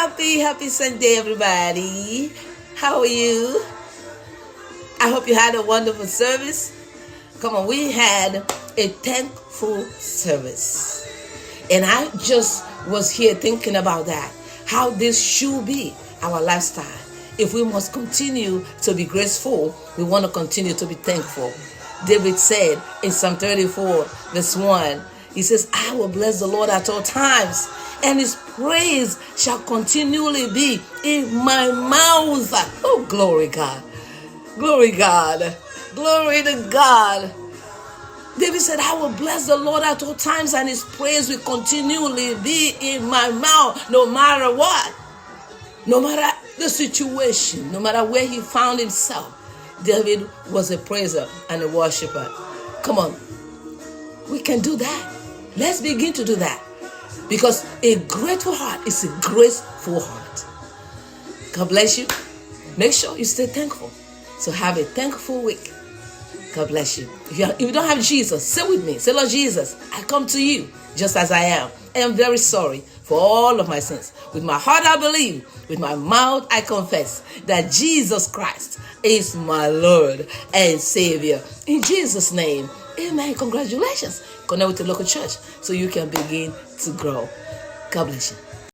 Happy Sunday, everybody. How are you? I hope you had a wonderful service. Come on, we had a thankful service. And I just was here thinking about that. How this should be our lifestyle. If we must continue to be graceful, we want to continue to be thankful. David said in Psalm 34, verse 1, he says, I will bless the Lord at all times, and his praise shall continually be in my mouth. Oh, glory God. Glory God. Glory to God. David said, I will bless the Lord at all times, and his praise will continually be in my mouth, no matter what. No matter the situation, no matter where he found himself, David was a praiser and a worshiper. Come on. We can do that. Let's begin to do that. Because a grateful heart is a graceful heart. God bless you. Make sure you stay thankful. So have a thankful week. God bless you. If you don't have Jesus, say with me. Say, Lord Jesus, I come to you just as I am. I am very sorry for all of my sins. With my heart I believe. With my mouth I confess that Jesus Christ is my Lord and Savior. In Jesus' name, amen. Congratulations. Connect with the local church so you can begin to grow. God bless you.